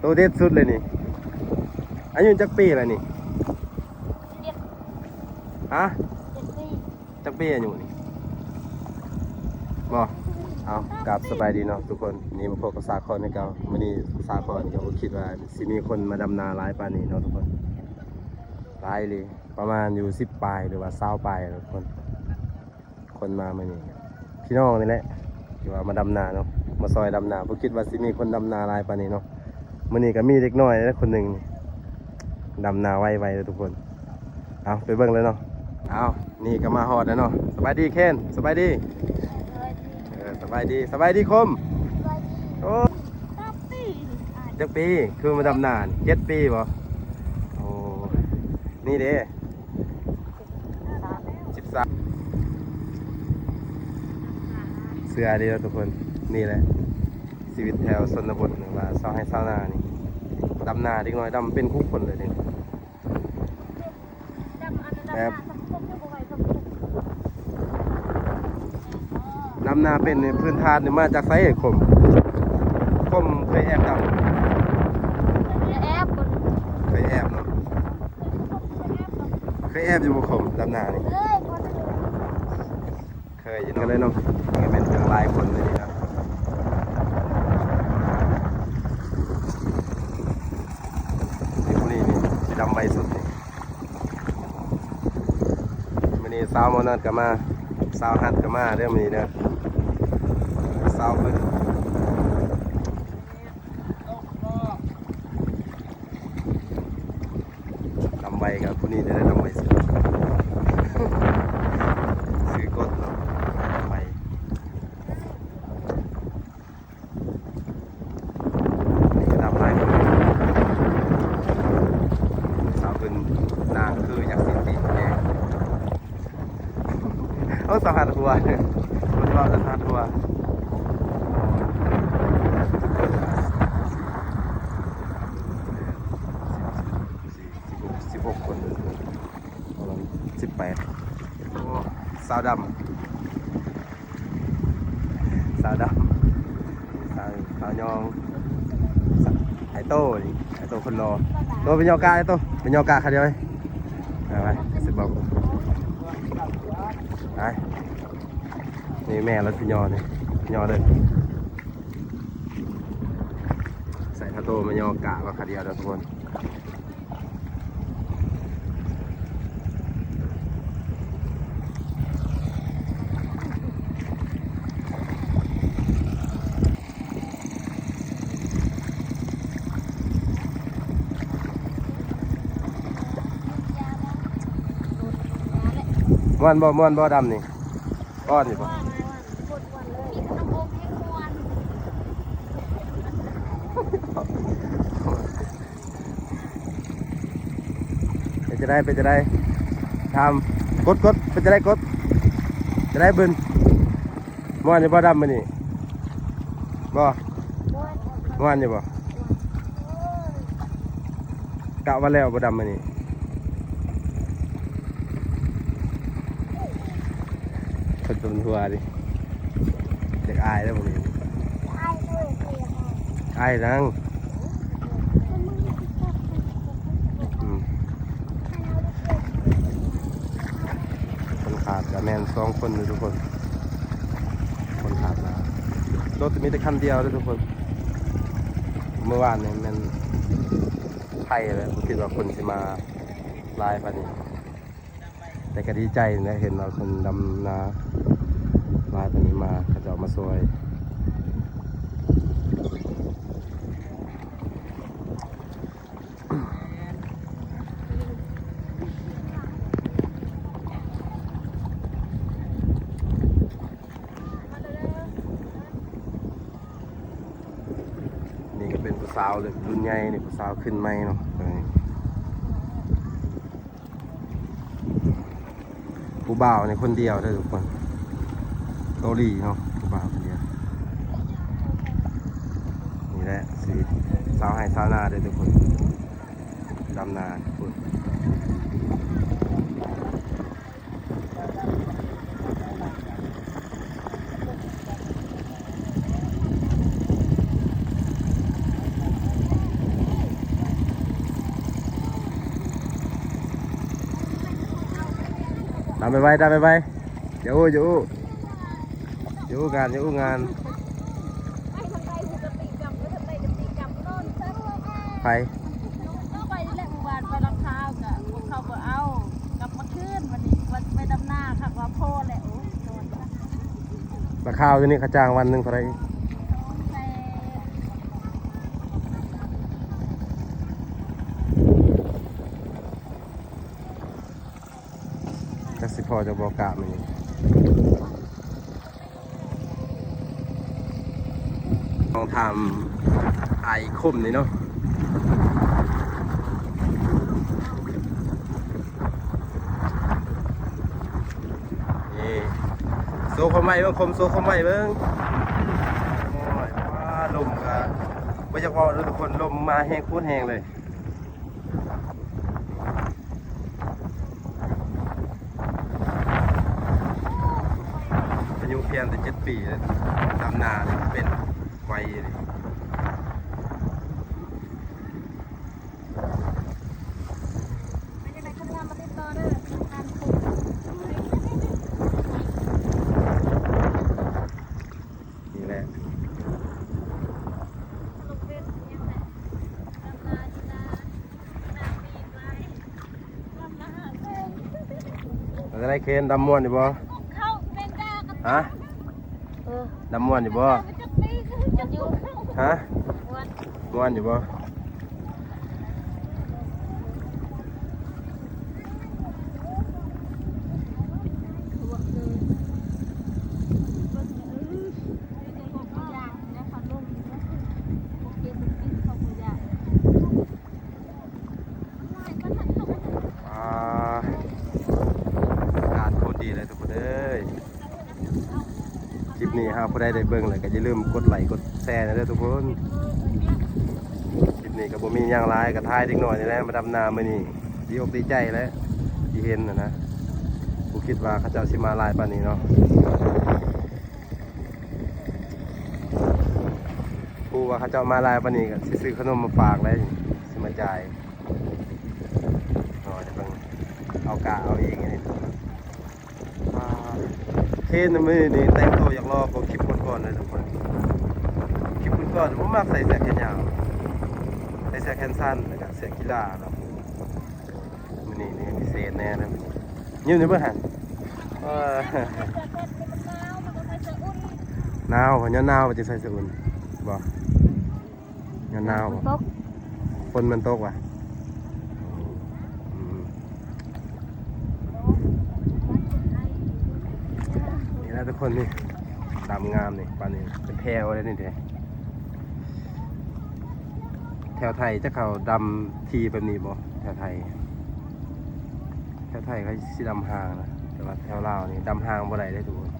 ตัวเด็ดสุดเลยนี่อายุจักปีอะไรนี่ฮะจักปีอายุนี่บอกเอากลับสบายดีเนาะทุกคนนี่มาพบกับสาครในเก่าวันนี้สาครก็คิดว่าสิมีคนมาดำนาหลายปานนี้เนาะทุกคนหลายเลยประมาณอยู่10 ปลายหรือว่า20 ปลายทุกคนมานี่พี่น้องนี่แหละที่ว่ามาดำนาเนาะมาซอยดำนาผมคิดว่าสิมีคนดำนาหลายปานนี้เนาะวันนี้ก็มีเด็กน้อยแล้วคนหนึ่งดำนาไวๆเลยทุกคนเอาไปเบิ่งเลยเนาะเอานี่ก็มาฮอดแล้วเนาะสบายดีเคนสบายดีสบายดีคมโอ้จักปีคือมาดำนา7 ปีบ่โอ้นี่เด้13เสื้อดีแล้วทุกคนนี่แหละชีวิตแถวชนบทว่าชาวไร่ชาวนานี่ดำนาเด็กน้อยดำเป็นคุกคนเลยเนี่ยแบบดำนาเป็นพื้นฐานมาจากไสคมเคยแอบดำเคยแอบเนาะเคยแอบอยู่บุคมดำนานี่เคยอยู่เลยเนาะเป็นหลายคนเลยนะดำใบสุดนี่มันนี่สาวมอนัดก็มาสาวฮัดก็มาเรื่องนี้เด้อสาวเพิ่นดำใบกับคนนี้จะได้ดำใบสุดซื้อกดเนาะดำใบนี่ดำใบนางคืออยากสิตีแกเอาสหัสหัวมันว่าสหัสหัว16 คนประมาณ18โอ้สาวดำสาวยองไอโต้คนรอตัวเป็นยอกาไอโต้เป็นยอกาค่ะเดียวไปสิบอกไปนี่แม่รถพี่ยอเนี่ยยอเลยใส่คาโต้มายอกะว่าค่ะเดียวทุกคนม้วนบ่ดำนี่ก้อนนี่บ่เป็นจะได้ทำกดเป็นจะได้กดจะได้บึนม้วนนี่บ่ดำมันนี่บ่ม้วนนี่บ่กะว่าแล้วบ่ดำมันนี่คนเป็นหัวดิเด็กอายแล้วพวกนี้อายนังคนขาดกับแมน2 คนเลยทุกคนคนขาดมารถมีแต่คันเดียวเลยทุกคนเมื่อวานเนี่ยมันไทยเลยผมคิดว่าคนจะมาลายปานนี้แต่ก็ดีใจนะเห็นเราคนดำนาลายปานนี้มาเขาจะมาซอยนี่ก็เป็นผู้สาวเลยรุ่นใหญ่นี่ผู้สาวขึ้นใหม่เนาะผู้บ่าวในคนเดียวได้ทุกคนเกาหลีเนาะผู้บ่าวคนเดียวนี่แหละสิสาวให้สาวนาได้ทุกคนดำนาทุกคน น ไปไว้ตามไปไว้อยู่อยู่อยู่งานอยู่งานไปไปแหละเมื่อวานไปรับข้าวกับพวกเขาก็เอากลับมาขึ้นวันนี้วันไปดำหน้าค่ะว่าพ่อแหละโอ้โดนละ ราคาอยู่นี่เขาจ้างวันหนึ่งเท่าไหร ไป จักสิพอจะบอกกะมันลองทำไอคมนี่เนาะนี่โซ่เขาไหม้เบิ้งคมโซ่เขาไหม้เบิ้งโอ้ยว่าลมก็ไม่เฉพาะทุกคนลมมาแห้งโคตรแห้งเลยอายุเพียงแต่7 ปีแล้วดำนาเนี่ยเป็นไวเลย ไม่ได้ไปทำงานมาติดต่อเด้อทานคุก นี่แหละ ลูกเป็นยังไงดำนาจีนานาปีกไรดำนาเต้น เราจะได้เคนดำม้วนอยู่บ่ เข้าเป็นกากัน ฮะดำม้วนอยู่บ่ จะปีจะอยู่ ฮะ วัน ม้วนอยู่บ่ หัวคือเบิ่งของตัวอย่างนะค่ะลูกโอเคมันกินของตัวอย่าง อากาศโคตรดีเลยทุกคนเอ้ยคลิปนี้หากผู้ใดได้เบิ่งเลยก็อย่าลืมกดไลค์กดแชร์นะเด้อทุกคนคลิปนี้ก็บ่มีหยังหลายก็ถ่ายเด็กน้อยนี่แหละมาดำนามื้อนี้ดีอกดีใจแล้วที่เห็นนะกูคิดว่าเขาเจ้าสิมาหลายปานนี้เนาะกูว่าเขาเจ้ามาหลายปานนี้ก็สิซื้อขนมมาฝากแล้วสิมาจ่ายอ๋อเดี๋ยวเบิ่งเอากะเอาเองนี่เคนมือนี่แต่งตัวอยากรอก็คลิปก่อนๆเลยทุกคนคลิปก่อนๆผมมักใส่เสื้อแขนยาวใส่เสื้อแขนสั้นแล้วก็เสื้อกีฬาเนาะมื้อนี้นี่พิเศษแน่นะยิ้มนี่เบิ่งหั่นหนาวเพราะหนาวมันจะใส่เสื้ออุ่นบ่หนาวบ่ ตก ฝนมันตกว่ะอืมนี่นะทุกคนนี่ดำงามนี่ปานนี้เป็นแถวเลยนี่เด้แถวไทยจะเขาดำทีแบบนี้บ่แถวไทยเขาสิดำห่างนะแต่ว่าแถวลาวนี่ดำห่างบ่ได้ได้ทุกคน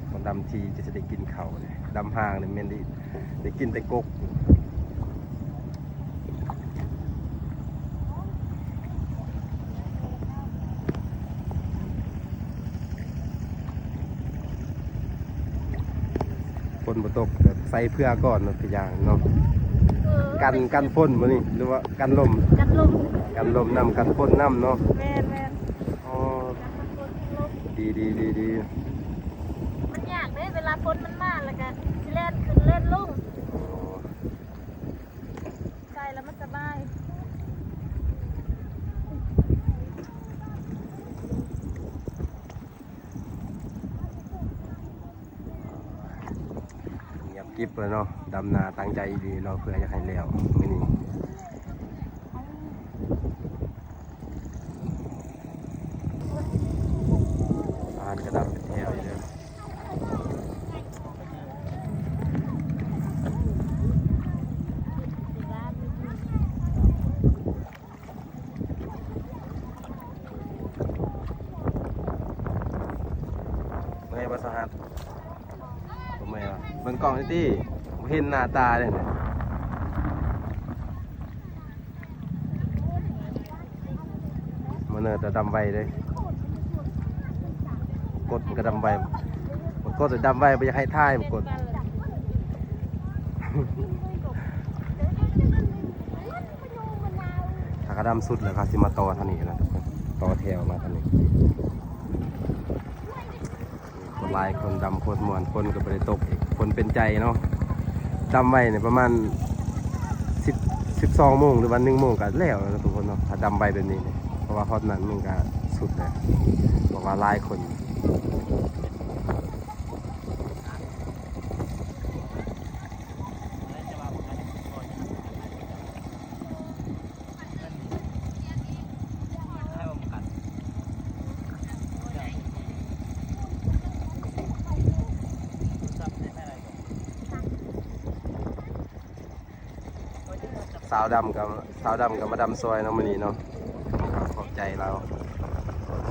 คนดำทีจะได้กินเขาเลยดำห่างนี่แม่นได้กินแต่กกฝนบ่ตกก็ใส่เพื่อก่อนเนาะทุกอย่างเนาะกันฝนบ่นี่หรือว่ากันลม กันลม กันลมน้ำกันฝนน้ำเนาะ แม่นแม่น อ๋อ กันฝนลม ดี มันยากเลยเวลาฝนมันมาแล้วก็สิเล่นขึ้นเล่นลง อ๋อ ใส่แล้วมันสบาย เงียบกริบเลยเนาะดำนาตั้งใจดีเราะเพื่อจะให้แล้วมื้อนี้อ่านกระดาษเป็นแถวอยู่เด้อเมื่อไงภาษาฮัทผมไม่เอาเบิ่งกล้องนี่ติบ่เห็นหน้าตาเลยเนี่ยมันเนอแต่ดำไวเลยกดมันก็ดำไวกดแต่ดำไวไม่อยากให้ท่ายมันกด ถ้ากระดำสุดแล้วเขาสิมาต่อทางนี้นะทุกคนต่อแถวมาทางนี้ คนหลายคนดำโคตรมวนคนก็บ่ได้ตกอีกคนเป็นใจเนาะดำไว้เนี่ยประมาณ12 โมงหรือวัน1 โมงก็แล้วนะทุกคนเนาะถ้าดำไปแบบนี้เนี่ยเพราะว่าฮอตนั้นมันก็สุดเลยบอกว่าหลายคน สาวดำกับมาดำซอยเนาะมื้อนี้เนาะขอบใจเรา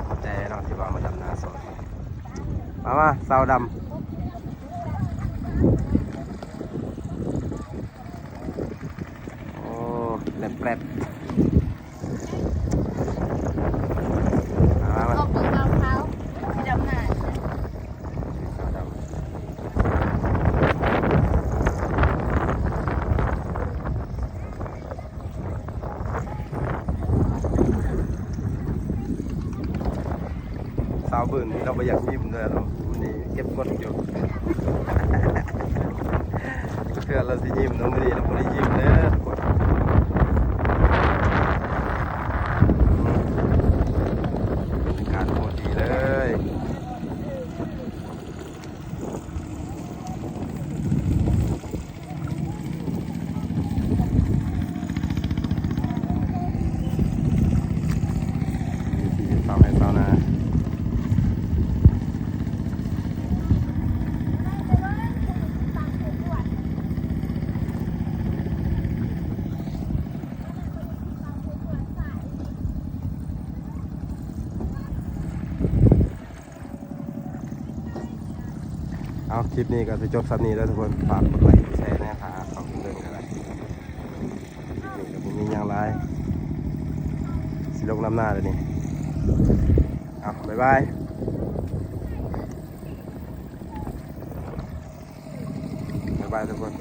ขอบใจเนาะที่ว่ามาดำนาซอยมาสาวดำโอ้แปลบมา ออกเปิดรองเท้าดำหน้า สาวดำสาวบื่นนี่เราไปอยากยิ้มเลยเนาะวันนี้เก็บกดอยู่ เพื่อนเราสิยิ้มน้องมื้อนี้เราไม่ได้ยิ้มเด้อทุกคนบรรยากาศโคตรดีเลยมีสาวให้สาวนาเอาคลิปนี้ก็จะจบสัปนี้แล้วทุกคนฝากกดไลค์กดแชร์นะครับขอบคุณเรื่องอะไรคลิปนี้ก็มีอย่างไรสิลงน้ำหน้าเลยนี่เอาบ๊ายบายบ๊ายบายทุกคน